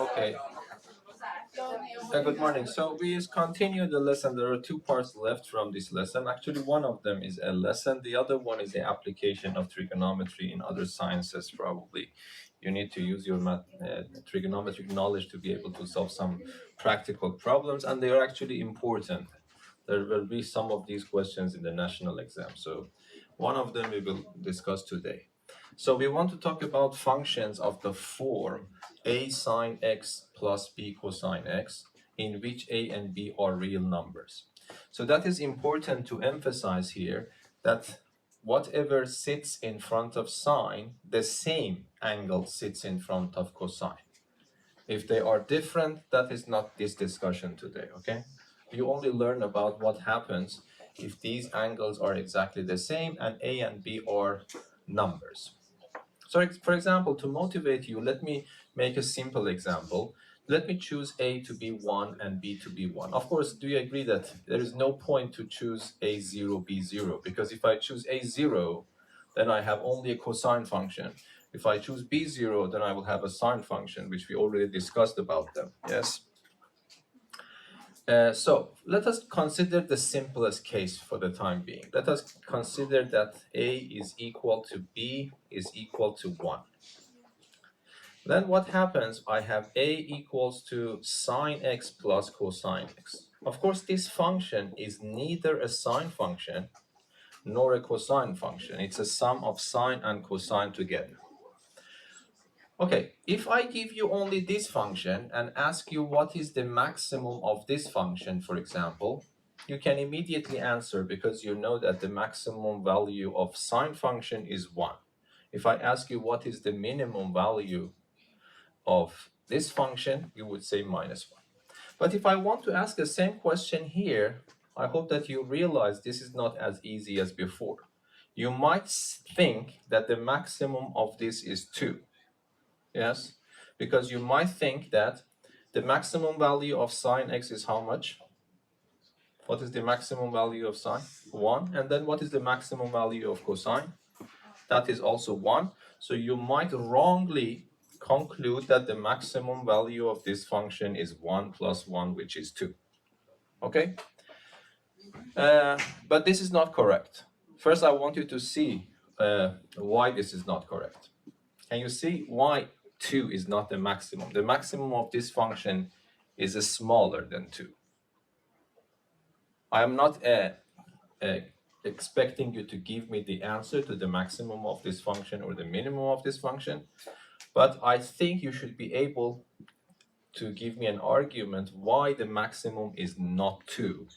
Okay. Good morning. So we continue the lesson. There are two parts left from this lesson. Actually, one of them is a lesson. The other one is the application of trigonometry in other sciences. Probably, you need to use your trigonometric knowledge to be able to solve some practical problems, and they are actually important. There will be some of these questions in the national exam. So, one of them we will discuss today. So we want to talk about functions of the form a sine x plus b cosine x, in which a and b are real numbers. So that is important to emphasize here, that whatever sits in front of sine, the same angle sits in front of cosine. If they are different, that is not this discussion today, okay? You only learn about what happens if these angles are exactly the same and a and b are numbers. So for example, to motivate you, let me make a simple example. Let me choose a to be 1 and b to be 1. Of course, do you agree that there is no point to choose a0, b0? Because if I choose a0, then I have only a cosine function. If I choose b0, then I will have a sine function, which we already discussed about them, yes? So let us consider the simplest case for the time being. Let us consider that a is equal to b is equal to 1. Then what happens? I have a equals to sine x plus cosine x. Of course, this function is neither a sine function nor a cosine function. It's a sum of sine and cosine together. Okay, if I give you only this function and ask you what is the maximum of this function, for example, you can immediately answer because you know that the maximum value of sine function is 1. If I ask you what is the minimum value of this function, you would say minus 1. But if I want to ask the same question here, I hope that you realize this is not as easy as before. You might think that the maximum of this is 2. Yes, because you might think that the maximum value of sine x is how much? What is the maximum value of sine? 1. And then what is the maximum value of cosine? That is also 1. So you might wrongly conclude that the maximum value of this function is 1 plus 1, which is 2. Okay? But this is not correct. First, I want you to see why this is not correct. Can you see why 2 is not the maximum? The maximum of this function is smaller than 2. I am not expecting you to give me the answer to the maximum of this function or the minimum of this function, but I think you should be able to give me an argument why the maximum is not 2,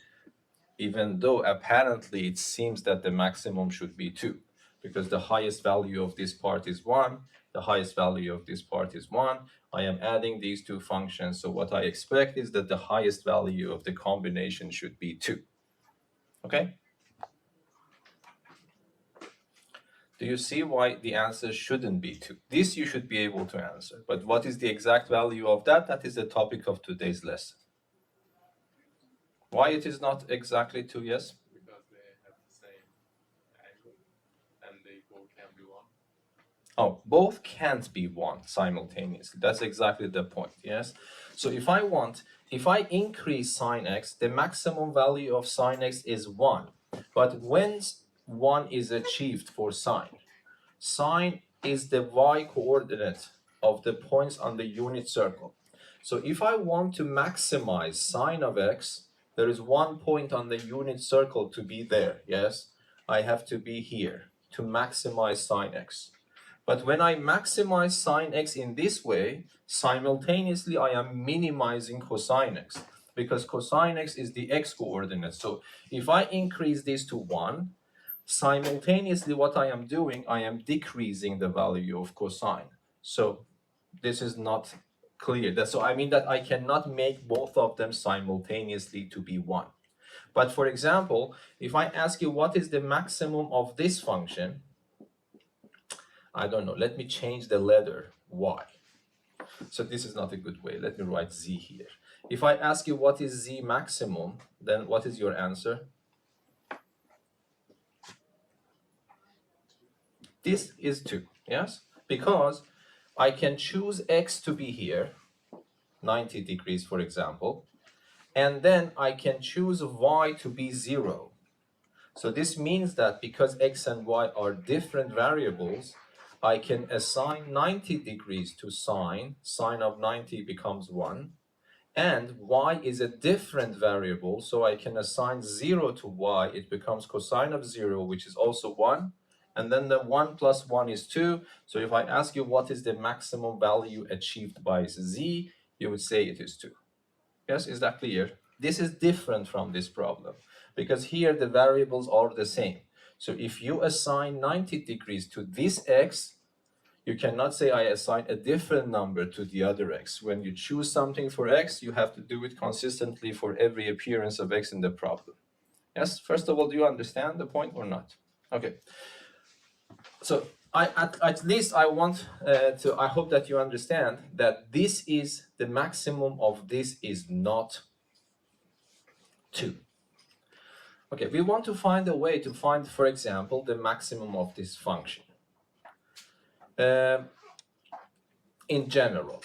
even though apparently it seems that the maximum should be 2, because the highest value of this part is 1, the highest value of this part is 1. I am adding these two functions, so what I expect is that the highest value of the combination should be 2. Okay? Do you see why the answer shouldn't be 2? This you should be able to answer, but what is the exact value of that? That is the topic of today's lesson. Why it is not exactly 2, yes? Because they have the same angle and they both can be 1. Oh, both can't be 1 simultaneously. That's exactly the point, yes? So if I increase sine x, the maximum value of sine x is 1. But when 1 is achieved for sine is the y coordinate of the points on the unit circle. So if I want to maximize sine of x, there is 1 point on the unit circle to be there, yes? I have to be here to maximize sine x. But when I maximize sine x in this way, simultaneously I am minimizing cosine x, because cosine x is the x coordinate. So if I increase this to 1, simultaneously what I am doing, I am decreasing the value of cosine. So this is not clear. So I mean that I cannot make both of them simultaneously to be 1. But for example, if I ask you what is the maximum of this function, I don't know, let me change the letter y. So this is not a good way. Let me write z here. If I ask you what is z maximum, then what is your answer? This is 2, yes? Because I can choose x to be here, 90 degrees, for example, and then I can choose y to be 0. So this means that because x and y are different variables, I can assign 90 degrees to sine. Sine of 90 becomes 1. And y is a different variable, so I can assign 0 to y. It becomes cosine of 0, which is also 1. And then the 1 plus 1 is 2. So if I ask you what is the maximum value achieved by z, you would say it is 2. Yes, is that clear? This is different from this problem because here the variables are the same. So if you assign 90 degrees to this x, you cannot say I assign a different number to the other x. When you choose something for x, you have to do it consistently for every appearance of x in the problem. Yes, first of all, do you understand the point or not? Okay. So at least I want I hope that you understand that this is the maximum of this is not 2. Okay, we want to find a way to find, for example, the maximum of this function. In general,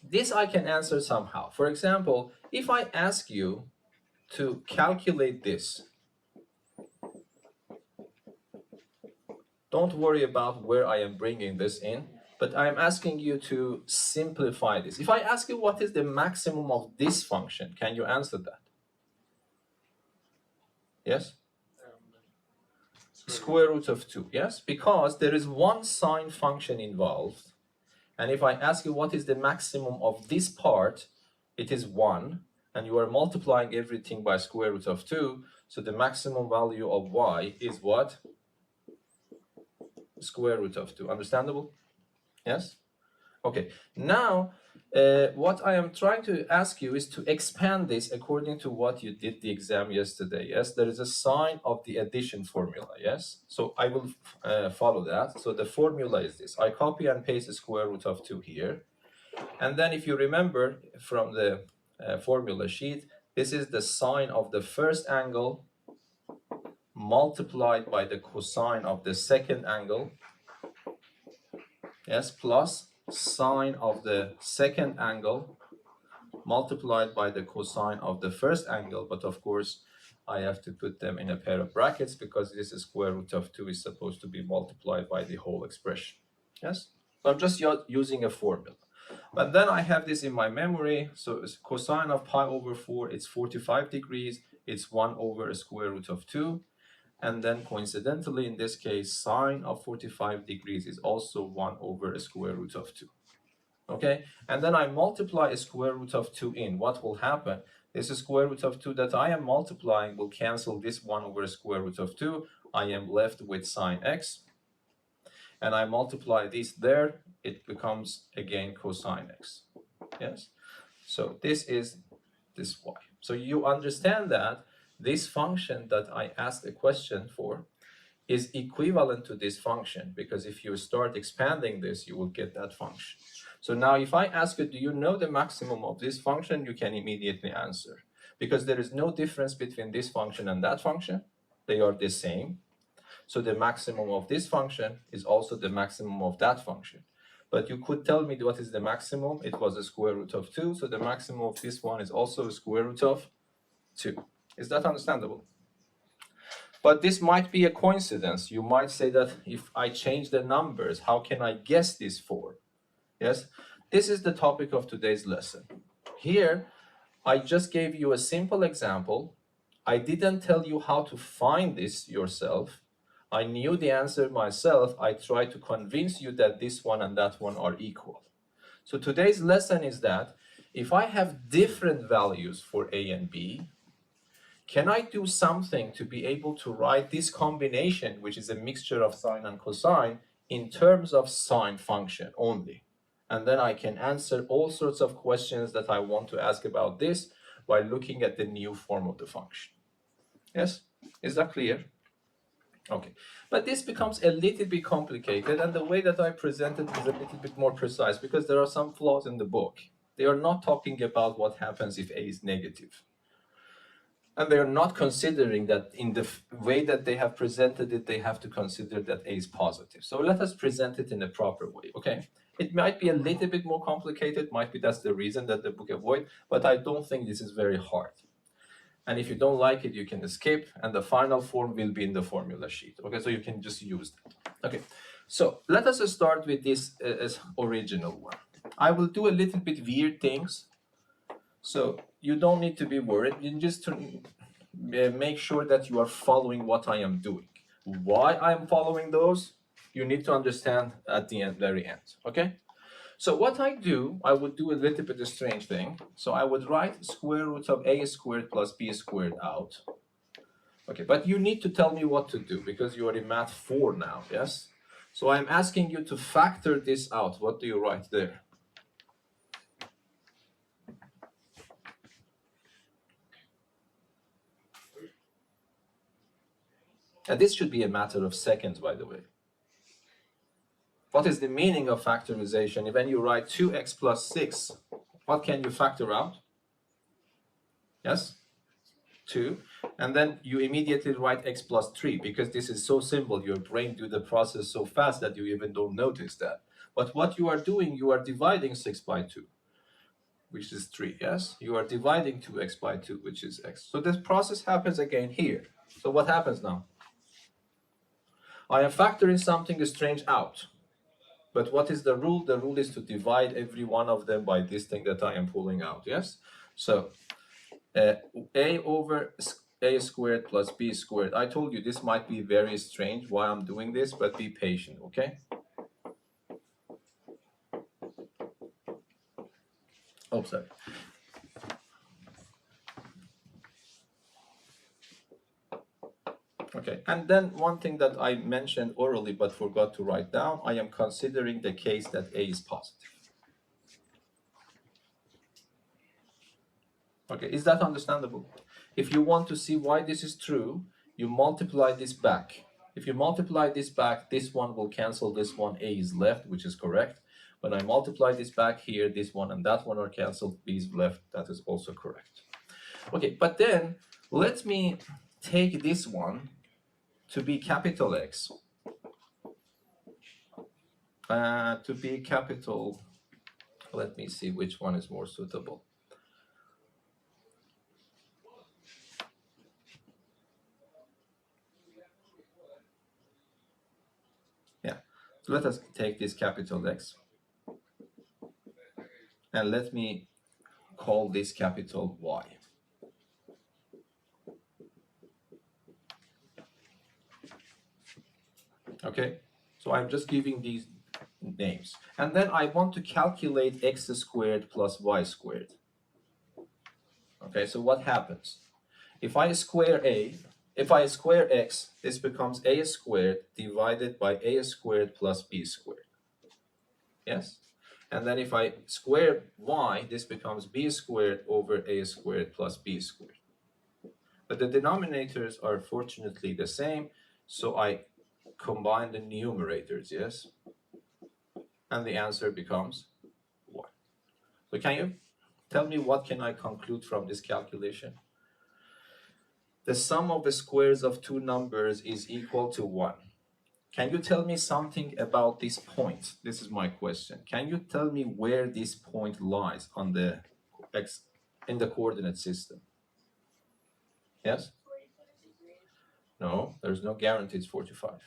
this I can answer somehow. For example, if I ask you to calculate this, don't worry about where I am bringing this in, but I am asking you to simplify this. If I ask you what is the maximum of this function, can you answer that? Yes? Square root of 2, yes? Because there is one sine function involved. And if I ask you what is the maximum of this part, it is 1. And you are multiplying everything by square root of 2. So the maximum value of y is what? Square root of 2. Understandable? Yes? Okay. Now, what I am trying to ask you is to expand this according to what you did the exam yesterday. Yes? There is a sign of the addition formula. Yes? So I will follow that. So the formula is this. I copy and paste the square root of 2 here. And then if you remember from the formula sheet, this is the sine of the first angle multiplied by the cosine of the second angle, yes, plus sine of the second angle multiplied by the cosine of the first angle. But of course, I have to put them in a pair of brackets because this is square root of 2 is supposed to be multiplied by the whole expression. Yes? So I'm just using a formula. But then I have this in my memory. So it's cosine of pi over 4, it's 45 degrees. It's 1 over a square root of 2. And then coincidentally, in this case, sine of 45 degrees is also 1 over a square root of 2. Okay? And then I multiply a square root of 2 in. What will happen? This square root of 2 that I am multiplying will cancel this 1 over a square root of 2. I am left with sine x. And I multiply this there, it becomes again cosine x. Yes? So this is this y. So you understand that this function that I asked a question for is equivalent to this function, because if you start expanding this, you will get that function. So now if I ask you, do you know the maximum of this function? You can immediately answer, because there is no difference between this function and that function. They are the same. So the maximum of this function is also the maximum of that function. But you could tell me what is the maximum. It was a square root of 2. So the maximum of this one is also a square root of 2. Is that understandable? But this might be a coincidence. You might say that if I change the numbers, how can I guess this for? Yes, this is the topic of today's lesson. Here, I just gave you a simple example. I didn't tell you how to find this yourself. I knew the answer myself. I tried to convince you that this one and that one are equal. So today's lesson is that if I have different values for a and b, can I do something to be able to write this combination, which is a mixture of sine and cosine, in terms of sine function only? And then I can answer all sorts of questions that I want to ask about this by looking at the new form of the function. Yes? Is that clear? Okay. But this becomes a little bit complicated, and the way that I present it is a little bit more precise because there are some flaws in the book. They are not talking about what happens if a is negative. And they're not considering that in the way that they have presented it, they have to consider that A is positive. So let us present it in a proper way, okay? It might be a little bit more complicated, might be that's the reason that the book avoid, but I don't think this is very hard. And if you don't like it, you can escape, and the final form will be in the formula sheet, okay? So you can just use that. Okay, so let us start with this as original one. I will do a little bit weird things, so you don't need to be worried. You just to make sure that you are following what I am doing. Why I am following those, you need to understand at the end, very end, okay? So what I do, I would do a little bit of strange thing. So I would write square root of a squared plus b squared out. Okay, but you need to tell me what to do because you are in math 4 now, yes? So I'm asking you to factor this out. What do you write there? And this should be a matter of seconds, by the way. What is the meaning of factorization? When you write 2x plus 6, what can you factor out? Yes? 2. And then you immediately write x plus 3 because this is so simple. Your brain do the process so fast that you even don't notice that. But what you are doing, you are dividing 6 by 2, which is 3, yes? You are dividing 2x by 2, which is x. So this process happens again here. So what happens now? I am factoring something strange out. But what is the rule? The rule is to divide every one of them by this thing that I am pulling out, yes? So a over a squared plus b squared. I told you this might be very strange why I'm doing this, but be patient, okay? Oh, sorry. Okay, and then one thing that I mentioned orally but forgot to write down, I am considering the case that a is positive. Okay, is that understandable? If you want to see why this is true, you multiply this back. If you multiply this back, this one will cancel this one, a is left, which is correct. When I multiply this back here, this one and that one are canceled, b is left, that is also correct. Okay, but then let me take this one to be capital X, to be capital, let me see which one is more suitable. Yeah, so let us take this capital X, and let me call this capital Y. Okay, so I'm just giving these names. And then I want to calculate x squared plus y squared. Okay, so what happens? If I square x, this becomes a squared divided by a squared plus b squared. Yes? And then if I square y, this becomes b squared over a squared plus b squared. But the denominators are fortunately the same, so I combine the numerators, yes? And the answer becomes 1. So can you tell me what can I conclude from this calculation? The sum of the squares of two numbers is equal to 1. Can you tell me something about this point? This is my question. Can you tell me where this point lies on the x in the coordinate system? Yes? No, there's no guarantee it's 45.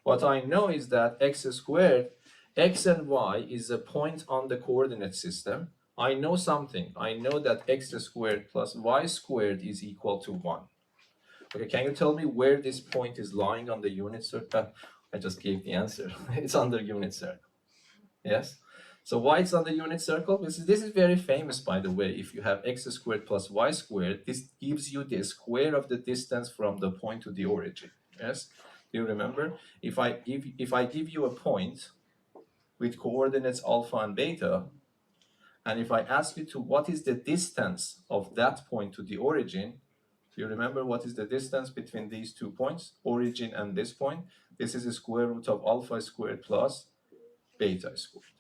What I know is that x squared, x and y is a point on the coordinate system. I know something. I know that x squared plus y squared is equal to 1. Okay, can you tell me where this point is lying on the unit circle? I just gave the answer. It's on the unit circle. Yes? So why it's on the unit circle? This is very famous, by the way. If you have x squared plus y squared, this gives you the square of the distance from the point to the origin. Yes? Do you remember? If I give you a point with coordinates alpha and beta, and if I ask you to what is the distance of that point to the origin, do you remember what is the distance between these 2 points, origin and this point? This is the square root of alpha squared plus beta squared.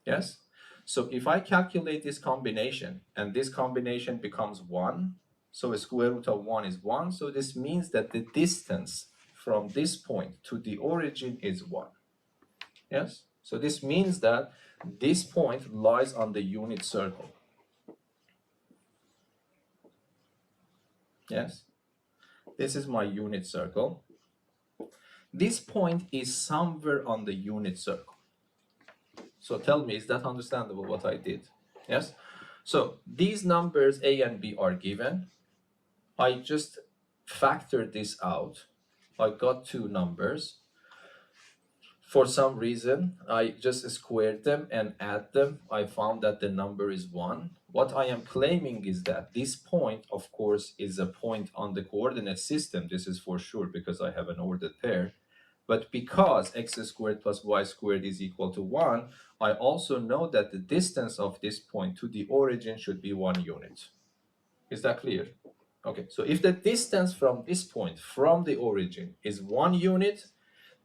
Yes? So if I calculate this combination, and this combination becomes 1, So a square root of 1 is 1. So this means that the distance from this point to the origin is 1. Yes? So this means that this point lies on the unit circle. Yes? This is my unit circle. This point is somewhere on the unit circle. So tell me, is that understandable what I did? Yes? So these numbers A and B are given. I just factored this out. I got two numbers. For some reason, I just squared them and add them. I found that the number is 1. What I am claiming is that this point, of course, is a point on the coordinate system. This is for sure because I have an ordered pair. But because x squared plus y squared is equal to 1, I also know that the distance of this point to the origin should be 1 unit. Is that clear? Okay, so if the distance from this point, from the origin, is 1 unit,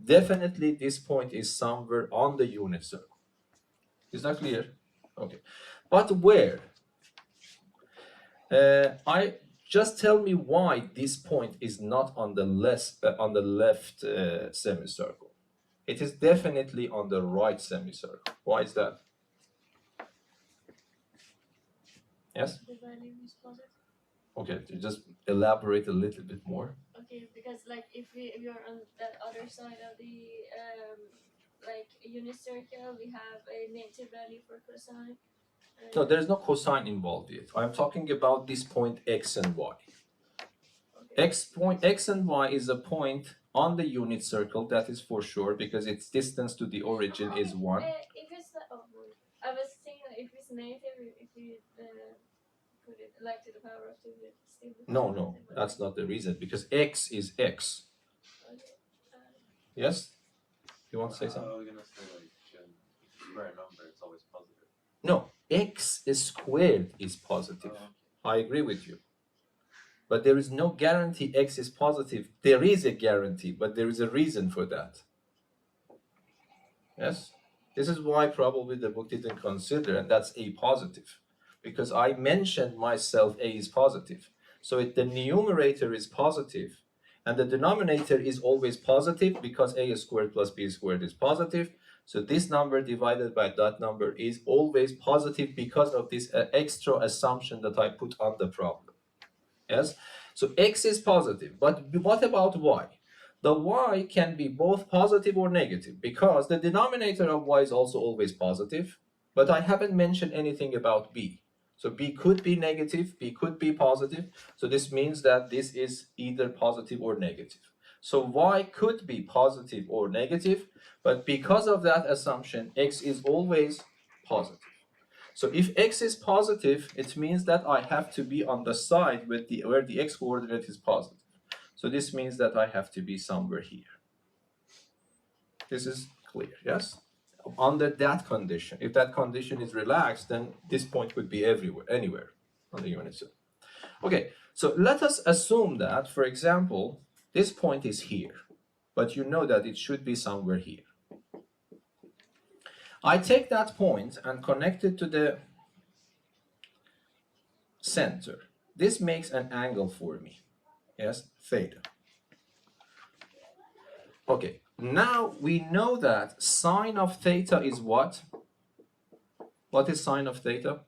definitely this point is somewhere on the unit circle. Is that clear? Okay, but where? Just tell me why this point is not on the left semicircle. It is definitely on the right semicircle. Why is that? Yes? The value is positive. Okay, just elaborate a little bit more. Okay, because like if you're on the other side of the like unit circle, we have a negative value for cosine. No, there's no cosine involved yet. I'm talking about this point x and y. Okay. X and y is a point on the unit circle, that is for sure, because its distance to the origin is 1. If it's I was saying that if it's negative, if you put it like to the power of 2, it still becomes No, negative, right? that's not the reason, because x is x. Okay. Yes? You want to say something? I was gonna say like square number, it's always positive. No, x squared is positive. I agree with you. But there is no guarantee x is positive. There is a guarantee, but there is a reason for that. Yes? This is why probably the book didn't consider, and that's a positive. Because I mentioned myself a is positive. So if the numerator is positive, and the denominator is always positive because a squared plus b squared is positive. So this number divided by that number is always positive because of this extra assumption that I put on the problem. Yes? So x is positive, but what about y? The y can be both positive or negative because the denominator of y is also always positive, but I haven't mentioned anything about b. So b could be negative, b could be positive. So this means that this is either positive or negative. So y could be positive or negative, but because of that assumption, x is always positive. So if x is positive, it means that I have to be on the side with where the x coordinate is positive. So this means that I have to be somewhere here. This is clear, yes? Under that condition, if that condition is relaxed, then this point could be everywhere, anywhere on the unit circle. Okay, so let us assume that, for example, this point is here, but you know that it should be somewhere here. I take that point and connect it to the center. This makes an angle for me, yes, theta. Okay, now we know that sine of theta is what? What is sine of theta?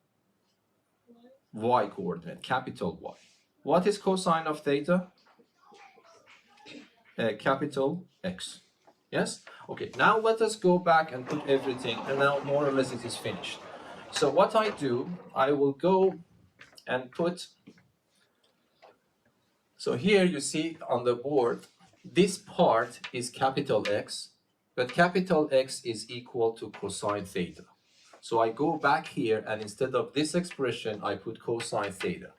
Y coordinate, capital Y. What is cosine of theta? Capital X. Yes? Okay, now let us go back and put everything, and now more or less it is finished. So what I do, I will go and put, so here you see on the board, this part is capital X, but capital X is equal to cosine theta. So I go back here, and instead of this expression, I put cosine theta.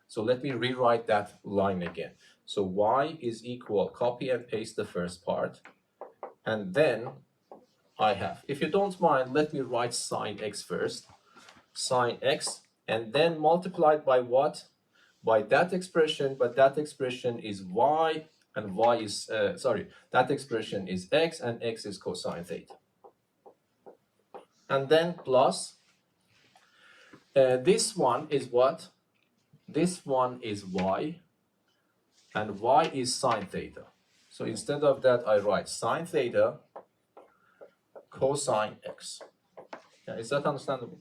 So let me rewrite that line again. So y is equal, copy and paste the first part, and then I have, if you don't mind, let me write sine x first, sine x, and then multiplied by what? By that expression, but that expression is y, and y is, that expression is x, and x is cosine theta. And then plus, this one is what? this one is y, and y is sine theta. So instead of that, I write sine theta cosine x. Yeah, is that understandable?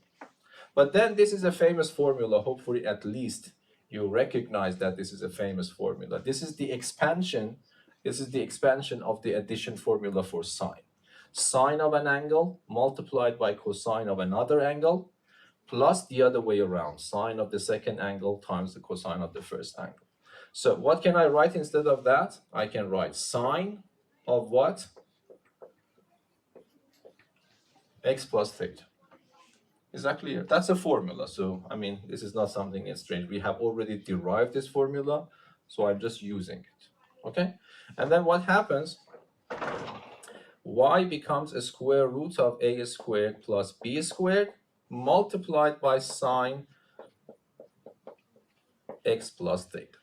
But then this is a famous formula. Hopefully, at least you recognize that this is a famous formula. This is the expansion. This is the expansion of the addition formula for sine. Sine of an angle multiplied by cosine of another angle plus the other way around, sine of the second angle times the cosine of the first angle. So what can I write instead of that? I can write sine of what? X plus theta. Is that clear? That's a formula. So, I mean, this is not something that's strange. We have already derived this formula, so I'm just using it. Okay? And then what happens? Y becomes a square root of a squared plus b squared multiplied by sine x plus theta.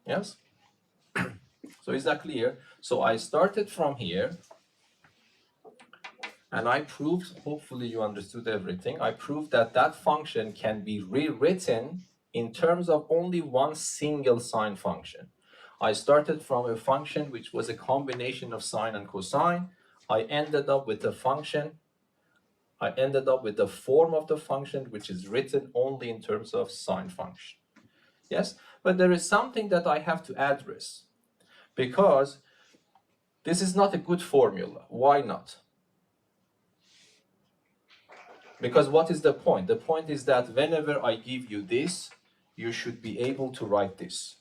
Yes? So is that clear? So I started from here and I proved, hopefully you understood everything, I proved that that function can be rewritten in terms of only one single sine function. I started from a function which was a combination of sine and cosine. I ended up with a function, I ended up with the form of the function which is written only in terms of sine function. Yes, but there is something that I have to address because this is not a good formula. Why not? Because what is the point? The point is that whenever I give you this, you should be able to write this.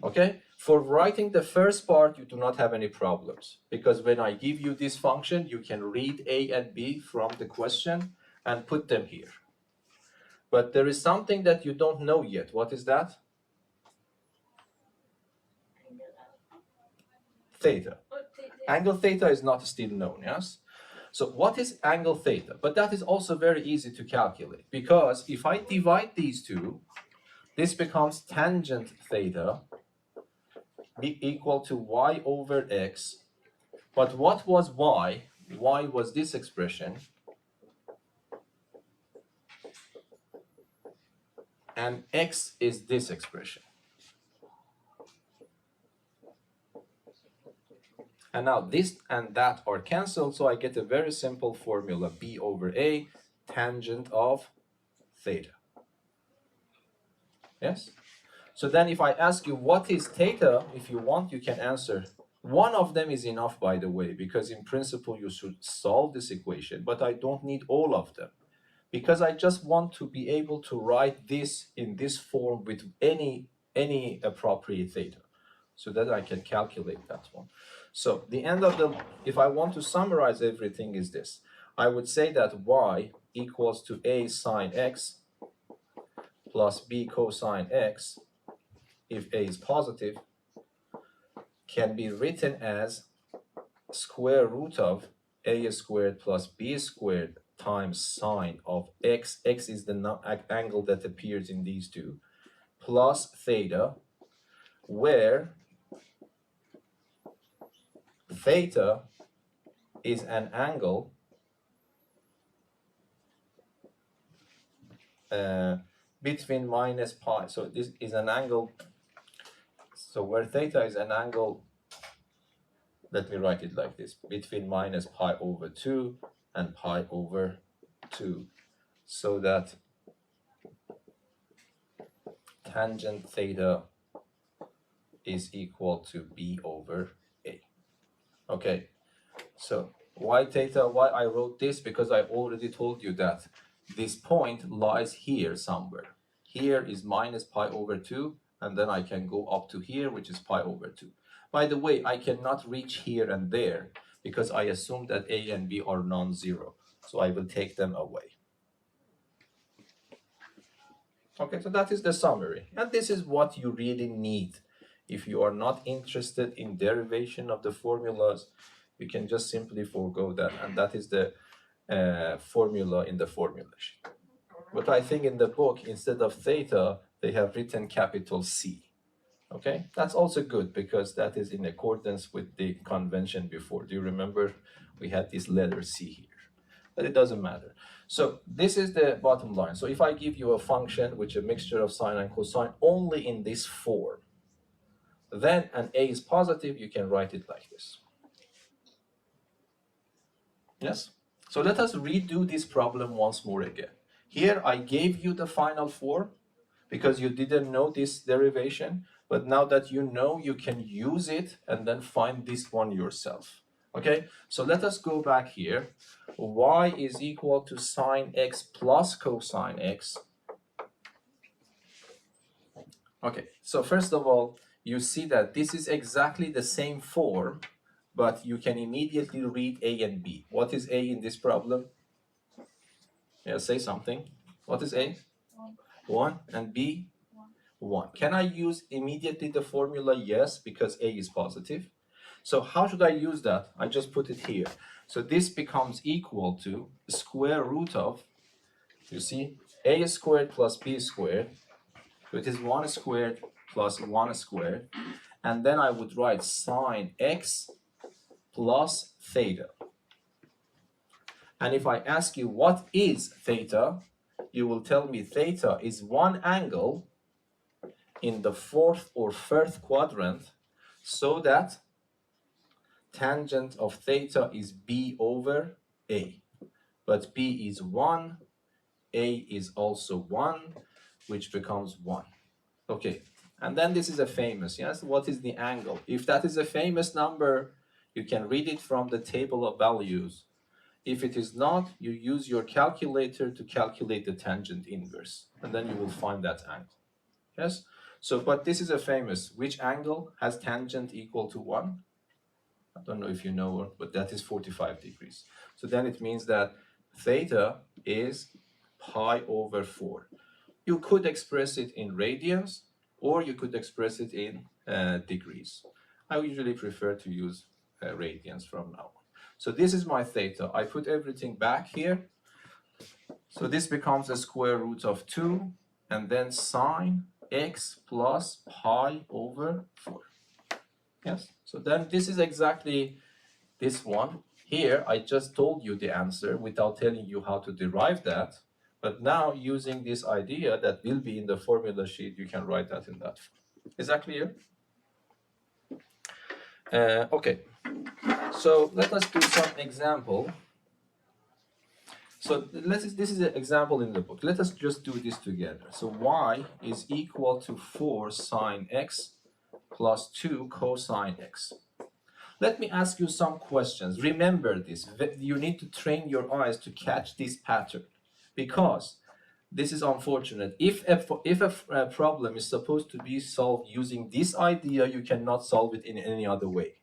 Okay? For writing the first part, you do not have any problems. Because when I give you this function, you can read A and B from the question and put them here. But there is something that you don't know yet. What is that? Theta. Angle theta is not still known, yes? So what is angle theta? But that is also very easy to calculate because if I divide these two, this becomes tangent theta be equal to y over x. But what was y? Y was this expression. And x is this expression. And now this and that are cancelled, so I get a very simple formula, b over a, tangent of theta. Yes? So then if I ask you what is theta, if you want, you can answer. One of them is enough, by the way, because in principle you should solve this equation, but I don't need all of them. Because I just want to be able to write this in this form with any appropriate theta, so that I can calculate that one. So the end of the, if I want to summarize everything is this. I would say that y equals to a sine x plus b cosine x, if a is positive, can be written as square root of a squared plus b squared times sine of x. X is the angle that appears in these two, plus theta, where theta is an angle between minus pi. So this is an angle, so where theta is an angle, let me write it like this, between minus pi over 2 and pi over 2, so that tangent theta is equal to b over a. Okay, so why theta? Why I wrote this? Because I already told you that this point lies here somewhere. Here is minus pi over 2, and then I can go up to here, which is pi over 2. By the way, I cannot reach here and there because I assume that a and b are non-zero. So I will take them away. Okay, so that is the summary. And this is what you really need. If you are not interested in derivation of the formulas, you can just simply forego that. And that is the formula in the formulation. But I think in the book, instead of theta, they have written capital C. Okay, that's also good because that is in accordance with the convention before. Do you remember we had this letter C here? but it doesn't matter. So this is the bottom line. So if I give you a function which is a mixture of sine and cosine only in this form, then an a is positive, you can write it like this. Yes? So let us redo this problem once more again. Here I gave you the final form because you didn't know this derivation, but now that you know, you can use it and then find this one yourself. Okay, so let us go back here. Y is equal to sine x plus cosine x. Okay, so first of all, you see that this is exactly the same form, but you can immediately read A and B. What is A in this problem? Yeah, say something. What is A? 1. And B? 1. Can I use immediately the formula? Yes, because A is positive. So how should I use that? I just put it here. So this becomes equal to the square root of, you see, A squared plus B squared. So it is 1 squared plus 1 squared. And then I would write sine x plus theta. And if I ask you what is theta, you will tell me theta is one angle in the fourth or first quadrant, so that tangent of theta is b over a. But b is 1, a is also 1, which becomes 1. Okay, and then this is a famous, yes? What is the angle? If that is a famous number, you can read it from the table of values. If it is not, you use your calculator to calculate the tangent inverse, and then you will find that angle. Yes? So, but this is a famous. Which angle has tangent equal to 1? I don't know if you know, but that is 45 degrees. So then it means that theta is pi over 4. You could express it in radians, or you could express it in degrees. I usually prefer to use radians from now on. So this is my theta. I put everything back here. So this becomes a square root of 2, and then sine x plus pi over 4. Yes, so then this is exactly this one. Here, I just told you the answer without telling you how to derive that. But now, using this idea that will be in the formula sheet, you can write that in that form. Is that clear? Okay, so let us do some example. So this is an example in the book. Let us just do this together. So y is equal to 4 sine x plus 2 cosine x. Let me ask you some questions. Remember this. You need to train your eyes to catch this pattern, because this is unfortunate. If a problem is supposed to be solved using this idea, you cannot solve it in any other way.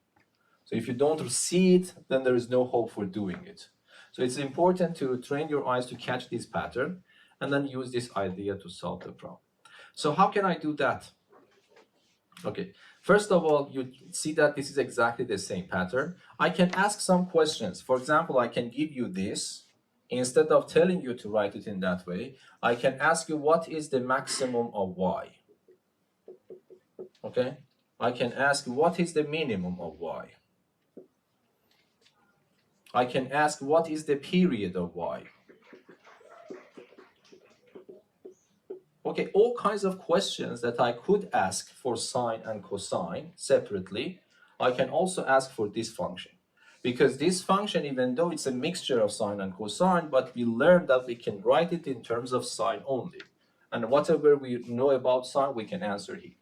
So if you don't see it, then there is no hope for doing it. So it's important to train your eyes to catch this pattern and then use this idea to solve the problem. So how can I do that? Okay, first of all, you see that this is exactly the same pattern. I can ask some questions. For example, I can give you this. Instead of telling you to write it in that way, I can ask you what is the maximum of y. Okay, I can ask what is the minimum of y. I can ask what is the period of y. Okay, all kinds of questions that I could ask for sine and cosine separately, I can also ask for this function. Because this function, even though it's a mixture of sine and cosine, but we learned that we can write it in terms of sine only. And whatever we know about sine, we can answer here.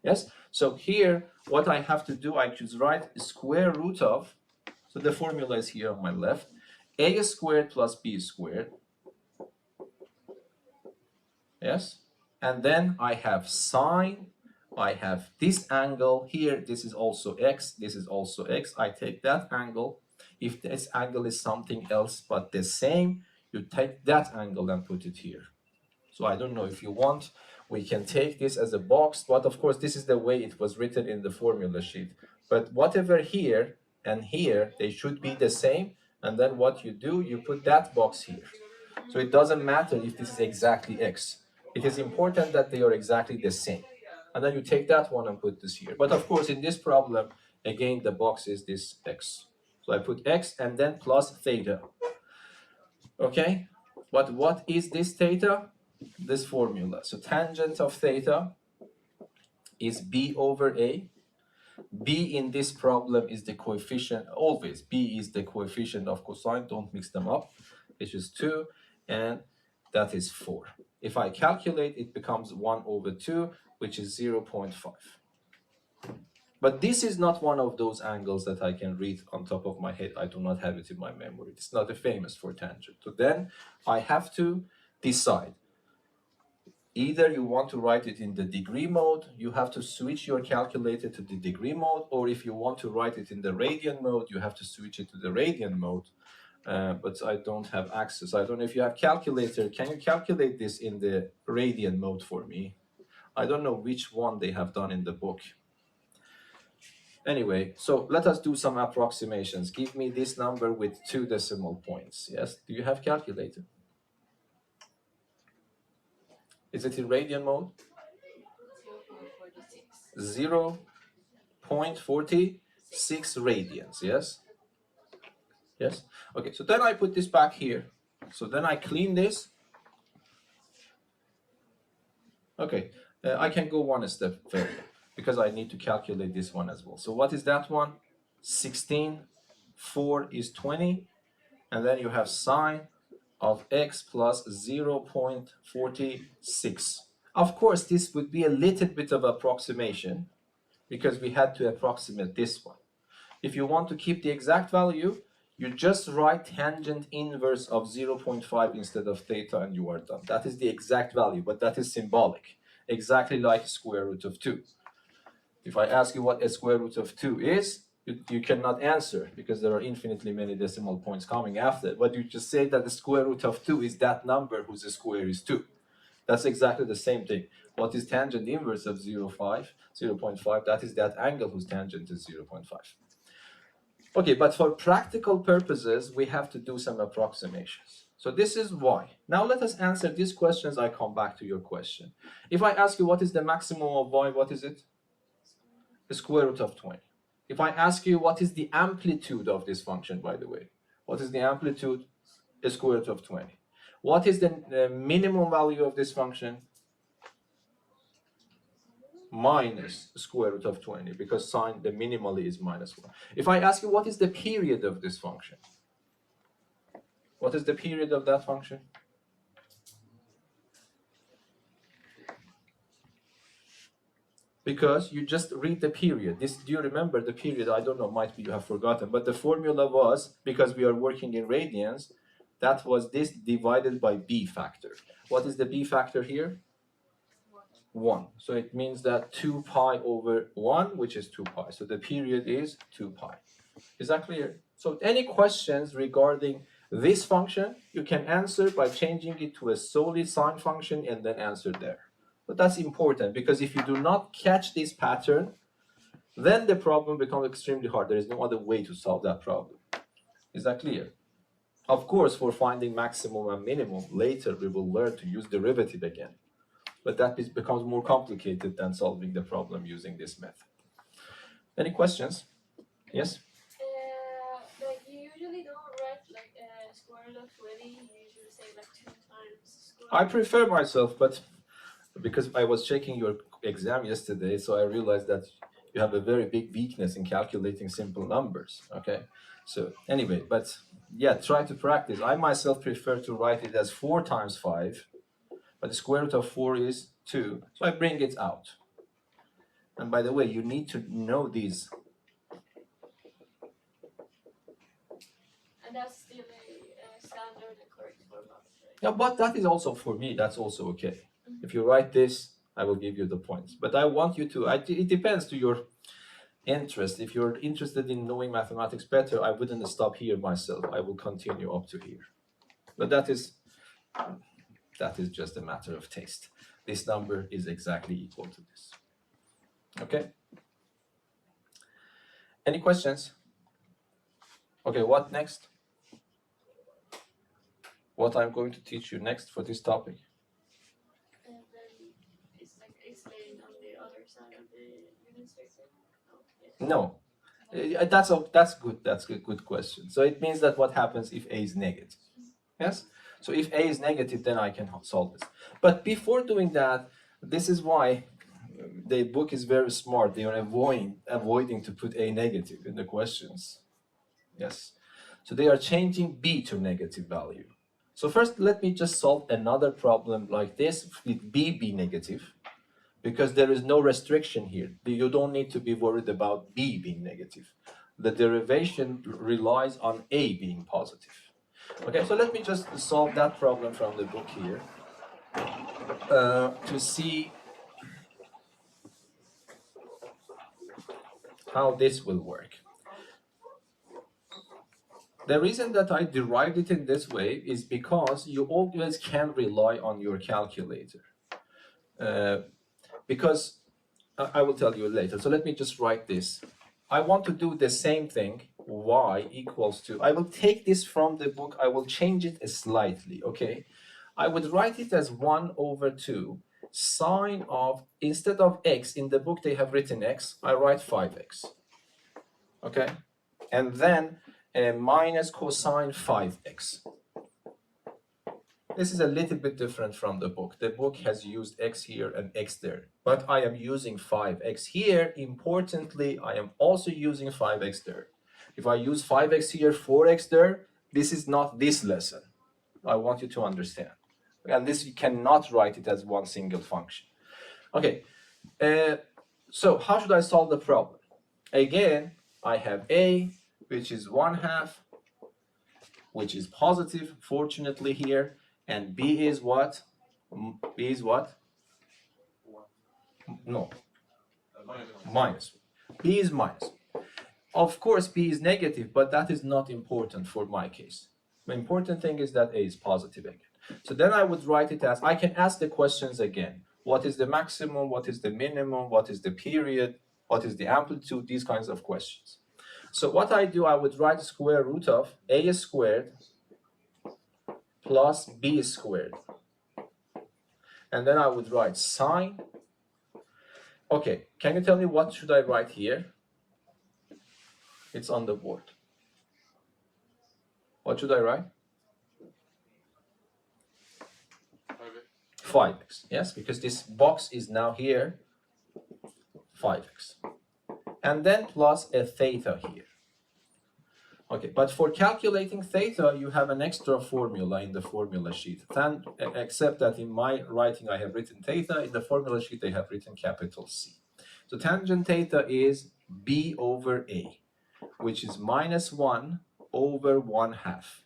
Yes? So here, what I have to do, I just write square root of, so the formula is here on my left, a squared plus b squared. Yes? And then I have sine, I have this angle here, this is also x, this is also x. I take that angle. If this angle is something else but the same, you take that angle and put it here. So I don't know, if you want, we can take this as a box, but of course this is the way it was written in the formula sheet. But whatever here and here, they should be the same. And then what you do, you put that box here. So it doesn't matter if this is exactly x. It is important that they are exactly the same. And then you take that one and put this here. But of course, in this problem, again, the box is this x. So I put x and then plus theta. Okay, what is this theta? This formula. So tangent of theta is b over a. B in this problem is the coefficient, always B is the coefficient of cosine, don't mix them up, which is 2, and that is 4. If I calculate, it becomes 1 over 2, which is 0.5. But this is not one of those angles that I can read on top of my head. I do not have it in my memory. It's not a famous for tangent. So then I have to decide. Either you want to write it in the degree mode, you have to switch your calculator to the degree mode, or if you want to write it in the radian mode, you have to switch it to the radian mode. But I don't have access. I don't know if you have calculator. Can you calculate this in the radian mode for me? I don't know which one they have done in the book. Anyway, so let us do some approximations. Give me this number with 2 decimal points. Yes, do you have calculator? Is it in radian mode? 0.46 radians, yes? Yes? Okay, so then I put this back here. So then I clean this. Okay, I can go one step further because I need to calculate this one as well. So what is that one? 16, 4 is 20, and then you have sine of x plus 0.46. Of course, this would be a little bit of approximation because we had to approximate this one. If you want to keep the exact value, you just write tangent inverse of 0.5 instead of theta and you are done. That is the exact value, but that is symbolic, exactly like square root of 2. If I ask you what a square root of 2 is, you cannot answer because there are infinitely many decimal points coming after. But you just say that the square root of 2 is that number whose square is 2. That's exactly the same thing. What is tangent inverse of 0.5? That is that angle whose tangent is 0.5. Okay, but for practical purposes, we have to do some approximations. So this is why. Now let us answer these questions. I come back to your question. If I ask you what is the maximum of y, what is it? The square root of 20. If I ask you what is the amplitude of this function, by the way, what is the amplitude? The square root of 20. What is the minimum value of this function? Minus square root of 20, because sine, the minimally is minus 1. If I ask you what is the period of this function, what is the period of that function? Because you just read the period. This, do you remember the period? I don't know, might be you have forgotten, but the formula was, because we are working in radians, that was this divided by b factor. What is the b factor here? 1. So it means that 2 pi over 1, which is 2 pi. So the period is 2 pi. Is that clear? So any questions regarding this function, you can answer by changing it to a solely sine function and then answer there. But that's important because if you do not catch this pattern, then the problem becomes extremely hard. There is no other way to solve that problem. Is that clear? Of course, for finding maximum and minimum, later we will learn to use derivative again. But that becomes more complicated than solving the problem using this method. Any questions? Yes? Like you usually don't write like square root of 20, you usually say like 2 times square I prefer myself, but because I was checking your exam yesterday, so I realized that you have a very big weakness in calculating simple numbers, okay? So anyway, but yeah, try to practice. I myself prefer to write it as 4 times 5, but the square root of 4 is 2, so I bring it out. And by the way, you need to know these. And that's still a standard and correct format, right? Yeah, but that is also, for me, that's also okay. If you write this, I will give you the points. But I want you to, it depends to your interest. If you're interested in knowing mathematics better, I wouldn't stop here myself. I will continue up to here. But that is just a matter of taste. This number is exactly equal to this. Okay? Any questions? Okay, what next? What I'm going to teach you next for this topic? And then it's like explained on the other side of the unit circle. No. That's good. That's a good question. So it means that what happens if A is negative? Yes? So if a is negative, then I can solve this. But before doing that, this is why the book is very smart. They are avoiding to put a negative in the questions. Yes. So they are changing b to negative value. So first, let me just solve another problem like this with b be negative, because there is no restriction here. You don't need to be worried about b being negative. The derivation relies on a being positive. Okay, so let me just solve that problem from the book here to see how this will work. The reason that I derived it in this way is because you always can rely on your calculator. Because I will tell you later. So let me just write this. I want to do the same thing. Y equals to, I will take this from the book, I will change it slightly, okay? I would write it as 1 over 2 sine of, instead of x, in the book they have written x, I write 5x, okay? And then minus cosine 5x. This is a little bit different from the book. The book has used x here and x there, but I am using 5x here. Importantly, I am also using 5x there. If I use 5x here, 4x there, this is not this lesson. I want you to understand. And this, you cannot write it as one single function. Okay, so how should I solve the problem? Again, I have a, which is 1/2, which is positive, fortunately here, and b is what? B is what? No, minus. B is minus. Of course, B is negative, but that is not important for my case. The important thing is that A is positive again. So then I would write it as, I can ask the questions again. What is the maximum? What is the minimum? What is the period? What is the amplitude? These kinds of questions. So what I do, I would write square root of A squared plus B squared. And then I would write sine. Okay, can you tell me what should I write here? It's on the board. What should I write? 5x, yes, because this box is now here, 5x. And then plus a theta here. Okay, but for calculating theta, you have an extra formula in the formula sheet. Except that in my writing, I have written theta. In the formula sheet, they have written capital C. So tangent theta is b over a, which is minus 1 over 1/2.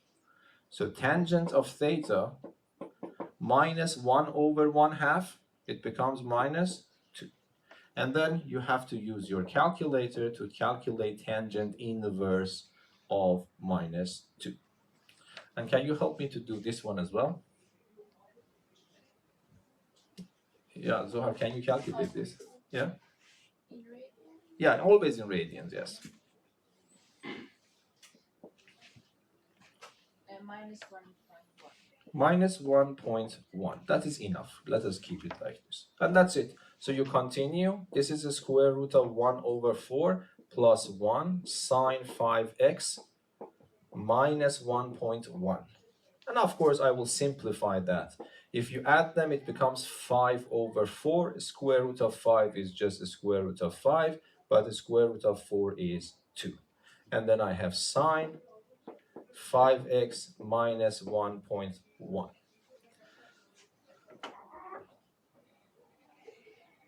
So tangent of theta minus 1 over 1/2, it becomes minus 2. And then you have to use your calculator to calculate tangent inverse of minus 2. And can you help me to do this one as well? Yeah, Zohar, can you calculate this? Yeah? In radians? Yeah, always in radians, yes. Minus 1.1. That is enough. Let us keep it like this. And that's it. So you continue. This is the square root of 1 over 4 plus 1 sine 5x minus 1.1. And of course, I will simplify that. If you add them, it becomes 5 over 4. Square root of 5 is just the square root of 5, but the square root of 4 is 2. And then I have sine 5x minus 1.1.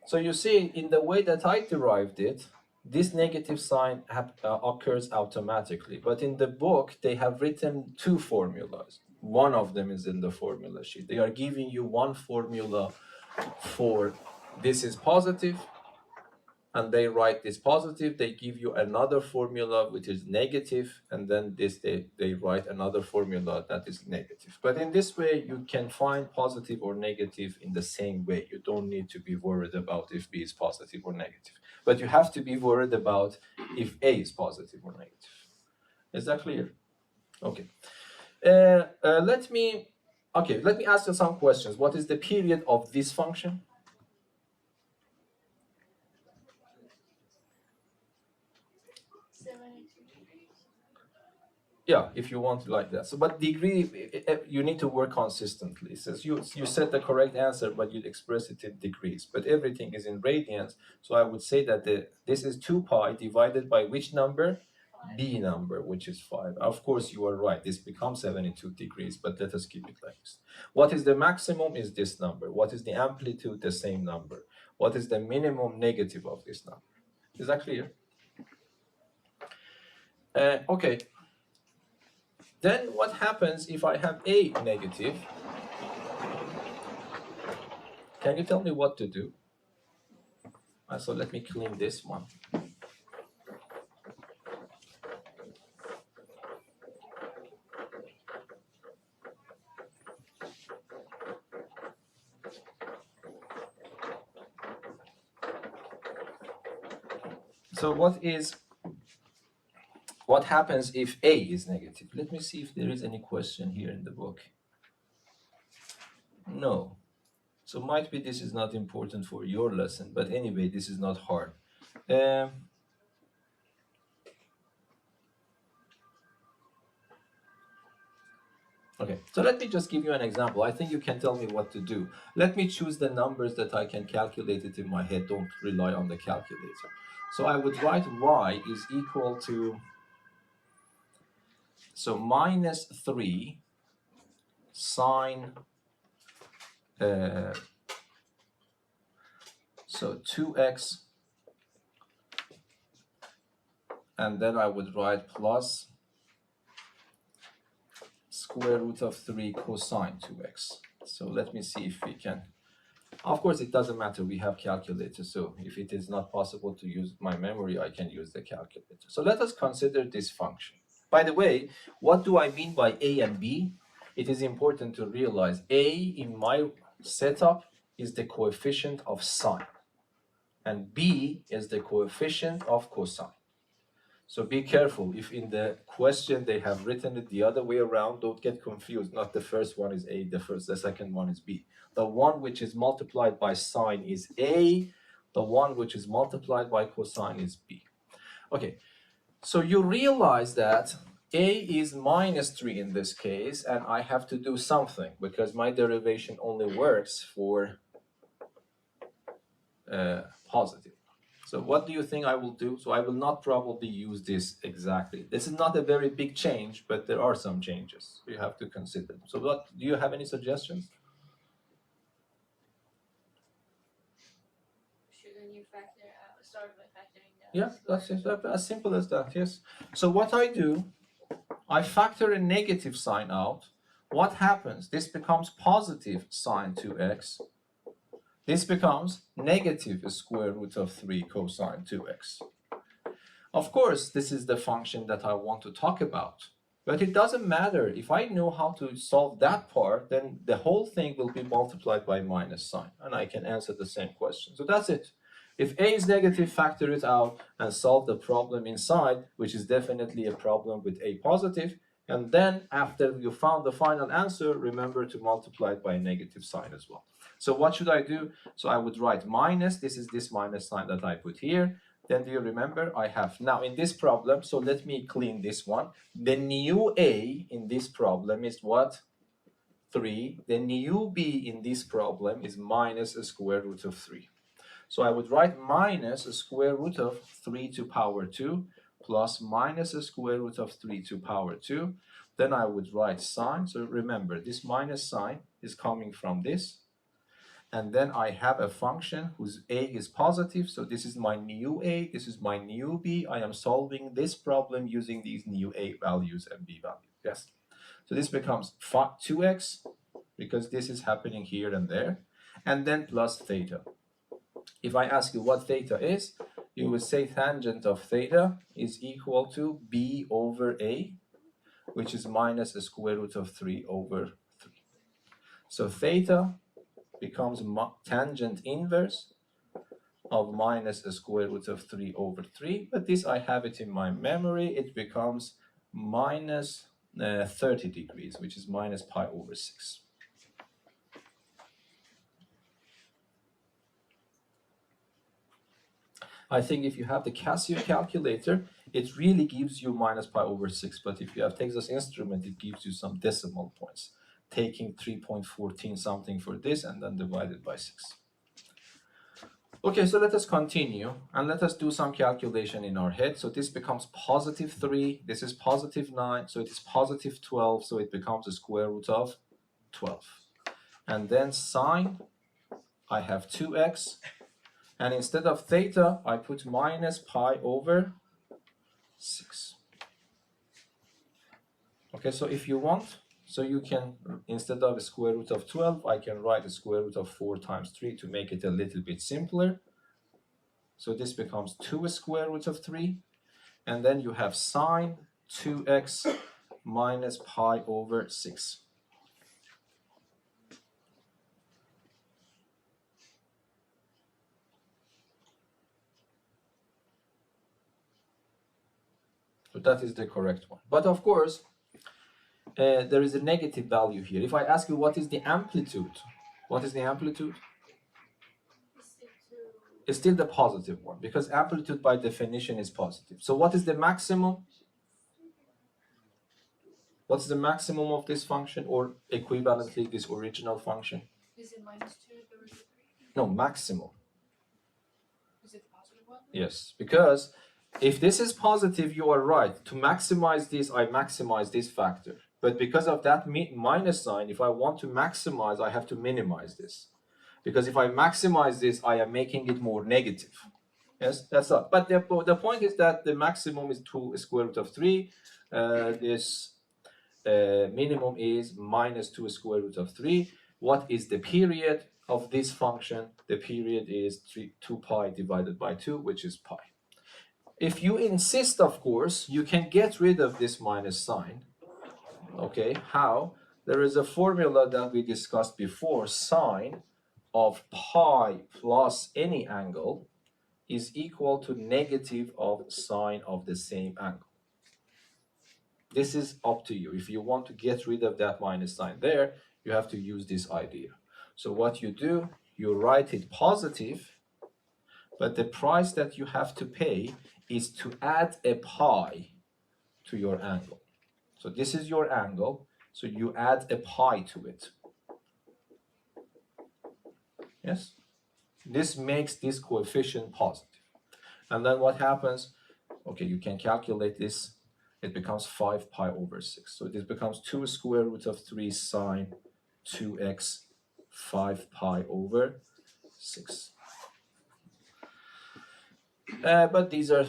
So you see, in the way that I derived it, this negative sign occurs automatically. But in the book, they have written two formulas. One of them is in the formula sheet. They are giving you one formula for this is positive, and they write this positive. They give you another formula which is negative, and then this they write another formula that is negative. But in this way, you can find positive or negative in the same way. You don't need to be worried about if B is positive or negative. But you have to be worried about if A is positive or negative. Is that clear? Okay. Let me ask you some questions. What is the period of this function? 72 degrees. Yeah, if you want like that. So, but degree, you need to work consistently. It says you set the correct answer, but you express it in degrees. But everything is in radians. So I would say that this is 2 pi divided by which number? B number, which is 5. Of course, you are right. This becomes 72 degrees, but let us keep it like this. What is the maximum is this number. What is the amplitude? The same number. What is the minimum negative of this number? Is that clear? Okay. Then what happens if I have a negative? Can you tell me what to do? So let me clean this one. So what happens if a is negative? Let me see if there is any question here in the book. No. So might be this is not important for your lesson, but anyway, this is not hard. Okay, so let me just give you an example. I think you can tell me what to do. Let me choose the numbers that I can calculate it in my head. Don't rely on the calculator. So I would write y is equal to, so minus 3 sine, so 2x, and then I would write plus square root of 3 cosine 2x. So let me see if we can. Of course, it doesn't matter. We have calculators. So if it is not possible to use my memory, I can use the calculator. So let us consider this function. By the way, what do I mean by a and b? It is important to realize a in my setup is the coefficient of sine, and b is the coefficient of cosine. So be careful. If in the question they have written it the other way around, don't get confused. Not the first one is a, the second one is b. The one which is multiplied by sine is a, the one which is multiplied by cosine is b. Okay, so you realize that a is minus 3 in this case, and I have to do something because my derivation only works for positive. So what do you think I will do? So I will not probably use this exactly. This is not a very big change, but there are some changes you have to consider. So what do you have any suggestions? Shouldn't you start by factoring that? Yeah, that's as simple as that, yes. So what I do, I factor a negative sign out. What happens? This becomes positive sine 2x. This becomes negative square root of 3 cosine 2x. Of course, this is the function that I want to talk about. But it doesn't matter. If I know how to solve that part, then the whole thing will be multiplied by minus sign, and I can answer the same question. So that's it. If a is negative, factor it out and solve the problem inside, which is definitely a problem with a positive. And then after you found the final answer, remember to multiply it by a negative sign as well. So what should I do? So I would write minus. This is this minus sign that I put here. Then do you remember? I have now in this problem, so let me clean this one. The new a in this problem is what? 3. The new b in this problem is minus a square root of 3. So I would write minus a square root of 3 to power 2 plus minus a square root of 3 to power 2. Then I would write sine. So remember, this minus sign is coming from this. And then I have a function whose a is positive. So this is my new a, this is my new b. I am solving this problem using these new a values and b values. Yes. So this becomes 2x because this is happening here and there. And then plus theta. If I ask you what theta is, you would say tangent of theta is equal to b over a, which is minus the square root of 3 over 3. So theta becomes tangent inverse of minus the square root of 3 over 3. But this I have it in my memory. It becomes minus 30 degrees, which is minus pi over 6. I think if you have the Casio calculator, it really gives you minus pi over 6, but if you have Texas Instrument, it gives you some decimal points, taking 3.14 something for this and then divided by 6. Okay, so let us continue and let us do some calculation in our head. So this becomes positive 3, this is positive 9, so it is positive 12, so it becomes the square root of 12. And then sine, I have 2x, and instead of theta, I put minus pi over 6. Okay, so if you want, so you can, instead of a square root of 12, I can write a square root of 4 times 3 to make it a little bit simpler. So this becomes 2 square root of 3, and then you have sine 2x minus pi over 6. So that is the correct one. But of course, there is a negative value here. If I ask you what is the amplitude, what is the amplitude? It's still the positive one, because amplitude by definition is positive. So what is the maximum? What's the maximum of this function, or equivalently this original function? Is it minus 2 the root of 3? No, maximum. Is it the positive one? Yes, because if this is positive, you are right. To maximize this, I maximize this factor. But because of that minus sign, if I want to maximize, I have to minimize this. Because if I maximize this, I am making it more negative. Yes, that's all. But the point is that the maximum is 2 square root of 3. This minimum is minus 2 square root of 3. What is the period of this function? The period is 2 pi divided by 2, which is pi. If you insist, of course, you can get rid of this minus sign. Okay, how? There is a formula that we discussed before. Sine of pi plus any angle is equal to negative of sine of the same angle. This is up to you. If you want to get rid of that minus sign there, you have to use this idea. So what you do, you write it positive, but the price that you have to pay is to add a pi to your angle. So this is your angle, so you add a pi to it. Yes? This makes this coefficient positive. And then what happens? Okay, you can calculate this. It becomes 5 pi over 6. So this becomes 2 square root of 3 sine 2x 5 pi over 6. But these are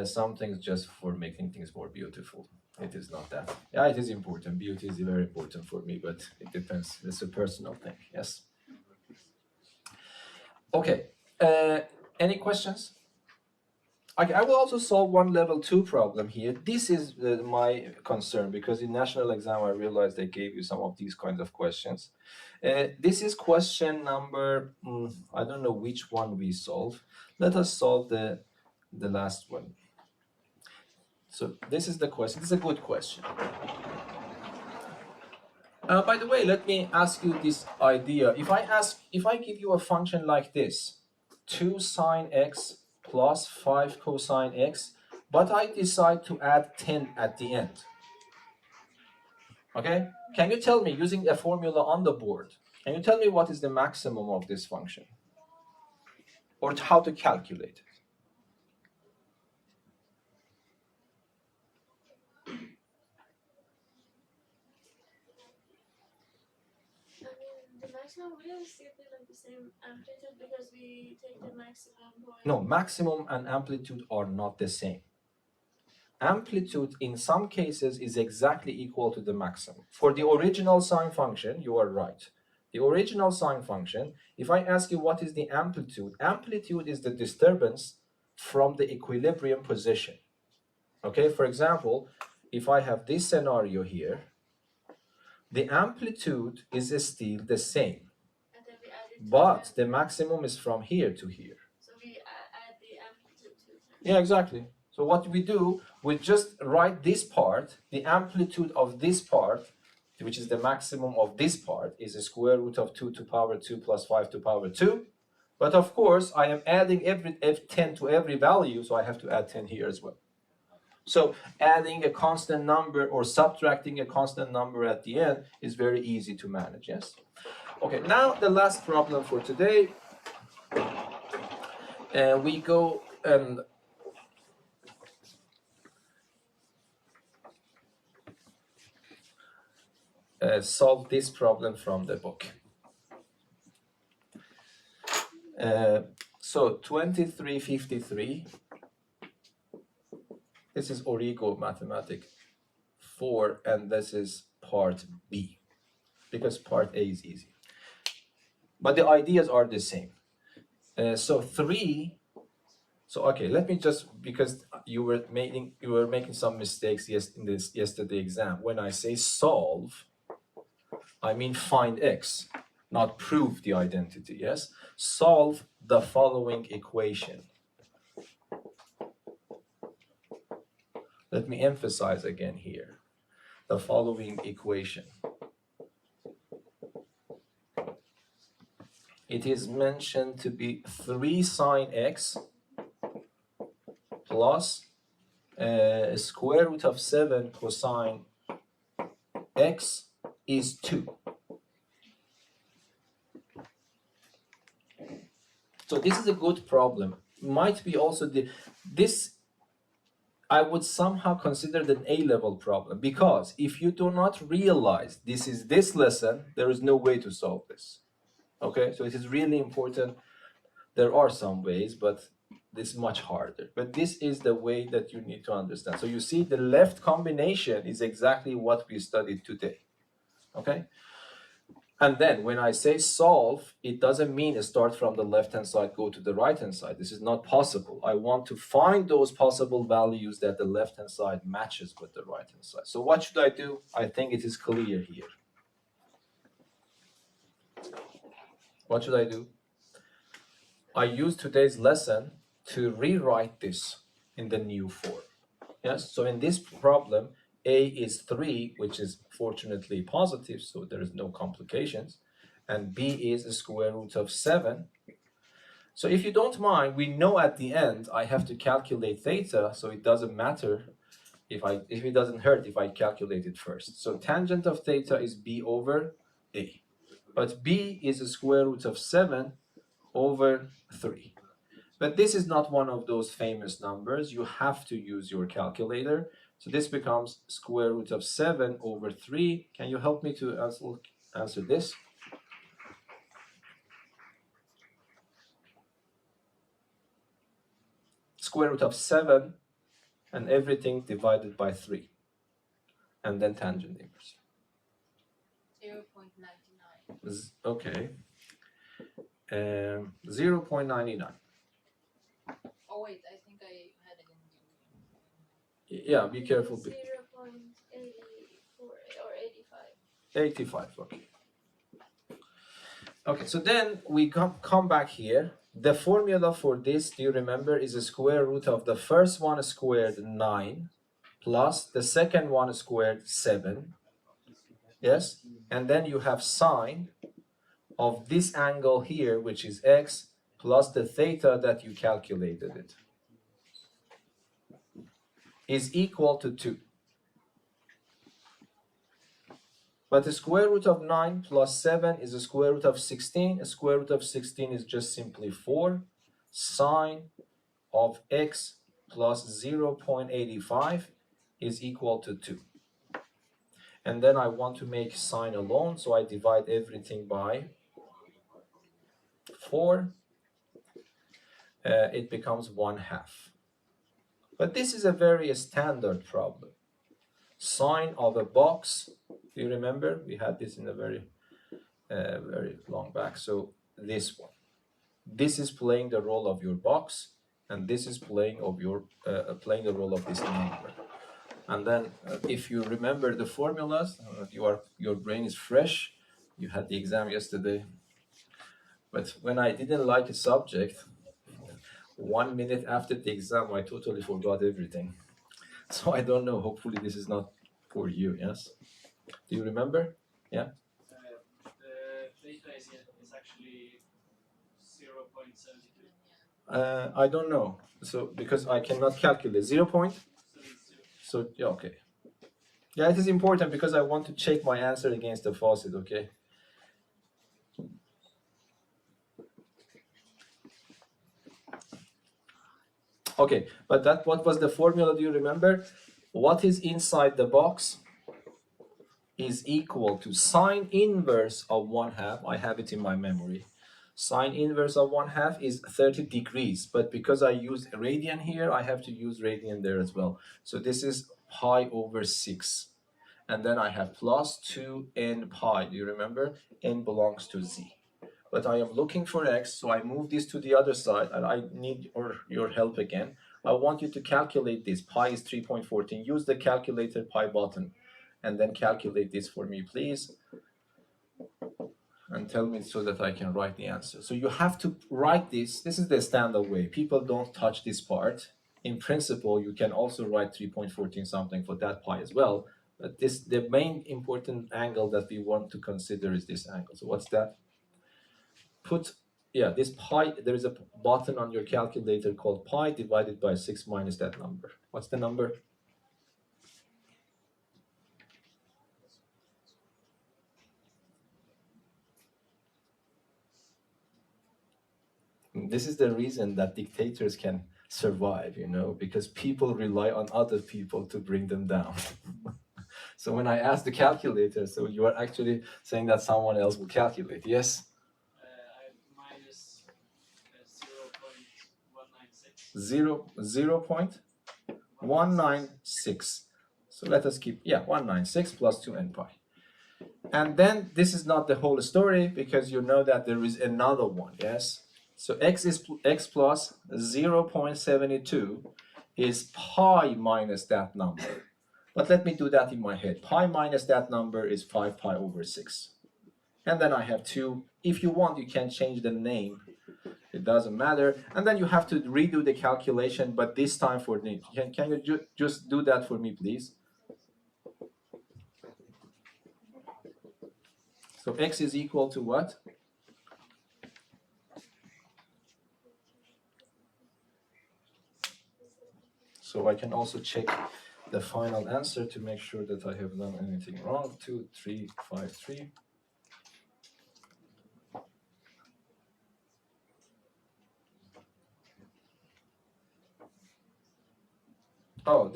some things just for making things more beautiful. It is not that. Yeah, it is important. Beauty is very important for me, but it depends. It's a personal thing. Yes. Okay. Any questions? Okay, I will also solve one level 2 problem here. This is my concern, because in national exam I realized they gave you some of these kinds of questions. This is question number, I don't know which one we solve. Let us solve the last one. So this is the question. This is a good question. By the way, let me ask you this idea. If I give you a function like this, 2 sine x plus 5 cosine x, but I decide to add 10 at the end. Okay? Can you tell me, using a formula on the board, can you tell me what is the maximum of this function? Or how to calculate it? The maximum will still be like the same amplitude because we take the maximum point. No, maximum and amplitude are not the same. Amplitude in some cases is exactly equal to the maximum. For the original sine function, you are right. The original sine function, if I ask you what is the amplitude, amplitude is the disturbance from the equilibrium position. Okay, for example, if I have this scenario here, the amplitude is still the same, And then we add it but the maximum is from here to here. So we add the amplitude to it. Yeah, exactly. So what we do, we just write this part, the amplitude of this part, which is the maximum of this part, is a square root of 2 to power 2 plus 5 to power 2. But of course, I am adding every 10 to every value, so I have to add 10 here as well. So adding a constant number or subtracting a constant number at the end is very easy to manage, yes? Okay, now the last problem for today. We go and solve this problem from the book. So 2353, this is Origo Matematik 4, and this is part B, because part A is easy. But the ideas are the same. So 3, so okay, let me just, because you were making some mistakes in this yesterday exam. When I say solve, I mean find x, not prove the identity, yes? Solve the following equation. Let me emphasize again here, the following equation. It is mentioned to be 3 sine x plus square root of 7 cosine x is 2. So this is a good problem. Might be also this I would somehow consider it an A-level problem, because if you do not realize this is this lesson, there is no way to solve this. Okay, so it is really important. There are some ways, but this is much harder. But this is the way that you need to understand. So you see, the left combination is exactly what we studied today. Okay? And then when I say solve, it doesn't mean start from the left-hand side, go to the right-hand side. This is not possible. I want to find those possible values that the left-hand side matches with the right-hand side. So what should I do? I think it is clear here. What should I do? I use today's lesson to rewrite this in the new form. Yes, so in this problem, A is 3, which is fortunately positive, so there is no complications. And B is the square root of 7. So if you don't mind, we know at the end I have to calculate theta, so it doesn't matter if it doesn't hurt if I calculate it first. So tangent of theta is B over A. But B is the square root of 7 over 3. But this is not one of those famous numbers. You have to use your calculator. So this becomes square root of 7 over 3. Can you help me to answer this? Square root of 7 and everything divided by 3. And then tangent inverse. 0.99. Okay. 0.99. Oh wait, I think I had it in. Yeah, be careful. 0.84 or 85. 85, okay. Okay, so then we come back here. The formula for this, do you remember, is the square root of the first one squared 9 plus the second one squared 7. Yes? And then you have sine of this angle here, which is x, plus the theta that you calculated it, is equal to 2. But the square root of 9 plus 7 is the square root of 16. A square root of 16 is just simply 4. Sine of x plus 0.85 is equal to 2. And then I want to make sine alone, so I divide everything by 4. It becomes 1/2. But this is a very standard problem. Sine of a box, do you remember? We had this in a very long back. So this one. This is playing the role of your box, and this is playing the role of this number. And then if you remember the formulas, your brain is fresh. You had the exam yesterday. But when I didn't like a subject, 1 minute after the exam, I totally forgot everything. So I don't know. Hopefully this is not for you, yes? Do you remember? Yeah? The theta is actually 0.72. I don't know. So because I cannot calculate 0 point. So it's So, yeah, okay. Yeah, it is important because I want to check my answer against the faucet, okay? Okay, but that what was the formula, do you remember? What is inside the box is equal to sine inverse of 1/2. I have it in my memory. Sine inverse of 1/2 is 30 degrees, but because I use radian here, I have to use radian there as well. So this is pi over 6. And then I have plus 2n pi. Do you remember? N belongs to z. But I am looking for x, so I move this to the other side, and I need your help again. I want you to calculate this. Pi is 3.14. Use the calculator pi button, and then calculate this for me, please. And tell me so that I can write the answer. So you have to write this. This is the standard way. People don't touch this part. In principle, you can also write 3.14 something for that pi as well. But the main important angle that we want to consider is this angle. So what's that? This pi, there is a button on your calculator called pi divided by 6 minus that number. What's the number? This is the reason that dictators can survive, because people rely on other people to bring them down. So when I ask the calculator, so you are actually saying that someone else will calculate, yes? I have minus 0.196. 0.196. So let us keep, 196 plus 2n pi. And then this is not the whole story, because you know that there is another one, yes? So x plus 0.72 is pi minus that number. But let me do that in my head. Pi minus that number is 5 pi over 6. And then I have 2. If you want, you can change the name. It doesn't matter. And then you have to redo the calculation, but this time for the... Can you just do that for me, please? So x is equal to what? So I can also check the final answer to make sure that I have done anything wrong. 2353. Oh,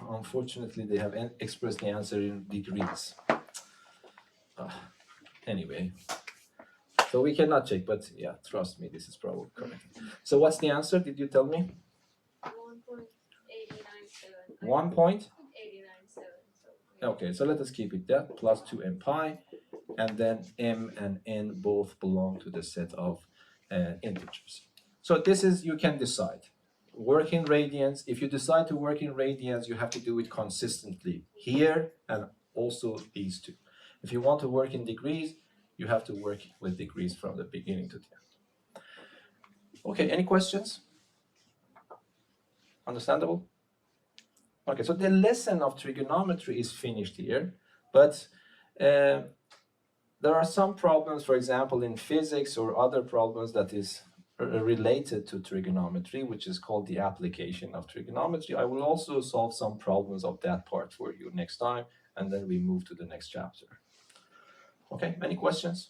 unfortunately, they have expressed the answer in degrees. Anyway, so we cannot check, but yeah, trust me, this is probably correct. So what's the answer? Did you tell me? 1.897. 1.897. 897. Okay, so let us keep it there, plus 2n pi, and then m and n both belong to the set of integers. So this is, you can decide. Work in radians. If you decide to work in radians, you have to do it consistently here and also these two. If you want to work in degrees, you have to work with degrees from the beginning to the end. Okay, any questions? Understandable? Okay, so the lesson of trigonometry is finished here, but there are some problems, for example, in physics or other problems that is related to trigonometry, which is called the application of trigonometry. I will also solve some problems of that part for you next time, and then we move to the next chapter. Okay, any questions?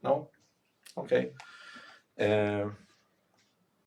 No? Okay.